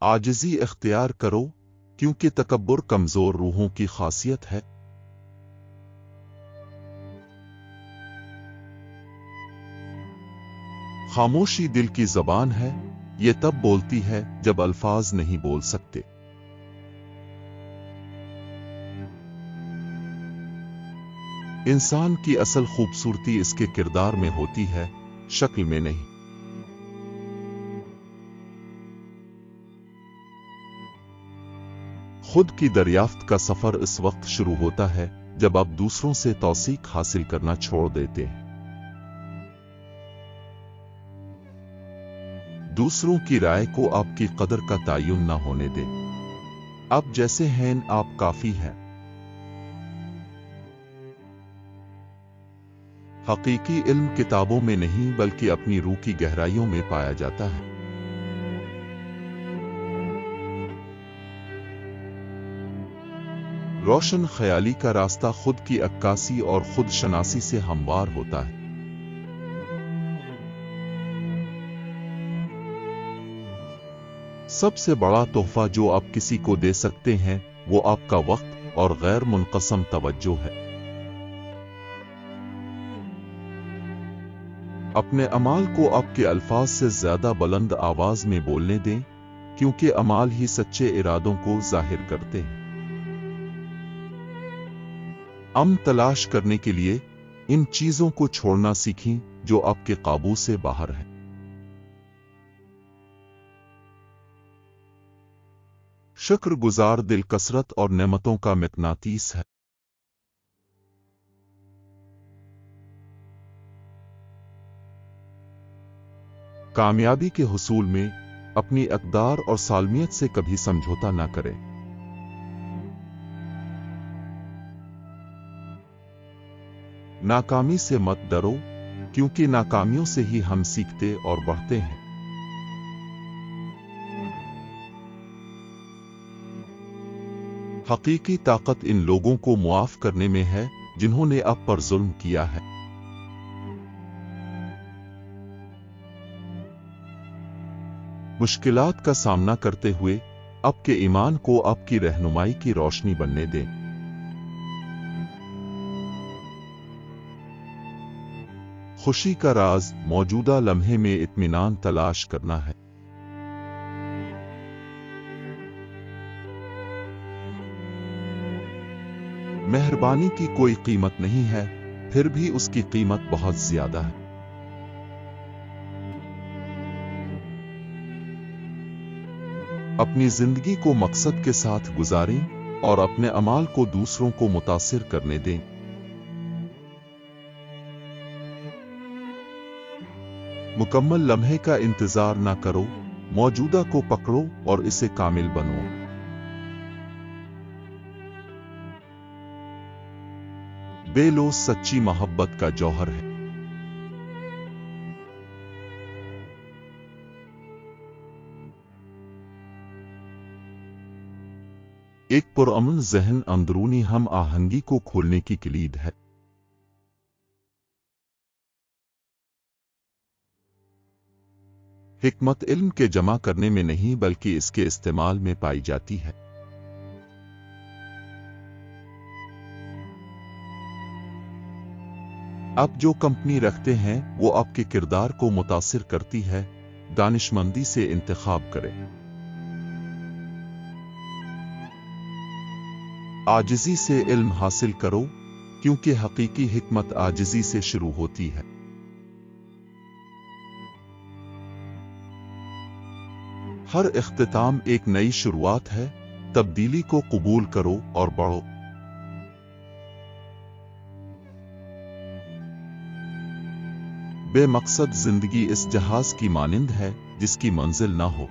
आजिज़ी इख्तियार करो, क्योंकि तकब्बुर कमजोर रूहों की खासियत है। खामोशी दिल की जबान है, ये तब बोलती है जब अल्फाज नहीं बोल सकते। इंसान की असल खूबसूरती इसके किरदार में होती है, शक्ल में नहीं। खुद की दरियाफ्त का सफर इस वक्त शुरू होता है जब आप दूसरों से तौसीक हासिल करना छोड़ देते हैं। दूसरों की राय को आपकी कदर का तयन न होने दें। आप जैसे हैं आप काफी हैं। हकीकी इल्म किताबों में नहीं बल्कि अपनी रूह की गहराइयों में पाया जाता है। रोशन ख्याली का रास्ता खुद की अक्कासी और खुद शनासी से हमवार होता है। सबसे बड़ा तोहफा जो आप किसी को दे सकते हैं वो आपका वक्त और गैर मुनक़सम तवज्जो है। अपने अमाल को आपके अल्फाज से ज्यादा बुलंद आवाज में बोलने दें, क्योंकि अमाल ही सच्चे इरादों को जाहिर करते हैं। तलाश करने के लिए इन चीजों को छोड़ना सीखें जो आपके काबू से बाहर है। शुक्रगुजार दिल कसरत और नेमतों का मिकनातीस है। कामयाबी के हुसूल में अपनी अक़दार और सालमियत से कभी समझौता ना करें। नाकामी से मत डरो, क्योंकि नाकामियों से ही हम सीखते और बढ़ते हैं। हकीकी ताकत इन लोगों को मुआफ करने में है जिन्होंने आप पर जुल्म किया है। मुश्किलात का सामना करते हुए आपके ईमान को आपकी रहनुमाई की रोशनी बनने दें। खुशी का राज मौजूदा लम्हे में इत्मीनान तलाश करना है। मेहरबानी की कोई कीमत नहीं है, फिर भी उसकी कीमत बहुत ज्यादा है। अपनी जिंदगी को मकसद के साथ गुजारें और अपने अमाल को दूसरों को मुतासिर करने दें। मुकम्मल लम्हे का इंतजार ना करो, मौजूदा को पकड़ो और इसे कामिल बनो। बेलोस सच्ची मोहब्बत का जौहर है। एक पुरअमन ज़हन अंदरूनी हम आहंगी को खोलने की किलीद है। हिकमत इल्म के जमा करने में नहीं बल्कि इसके इस्तेमाल में पाई जाती है। आप जो कंपनी रखते हैं वो आपके किरदार को मुतासिर करती है। दानिशमंदी से इंतखाब करें। आजिज़ी से इल्म हासिल करो, क्योंकि हकीकी हिकमत आजिज़ी से शुरू होती है। हर इख्तिताम एक नई शुरुआत है। तब्दीली को कबूल करो और बढ़ो। बेमकसद जिंदगी इस जहाज की मानिंद है जिसकी मंजिल ना हो।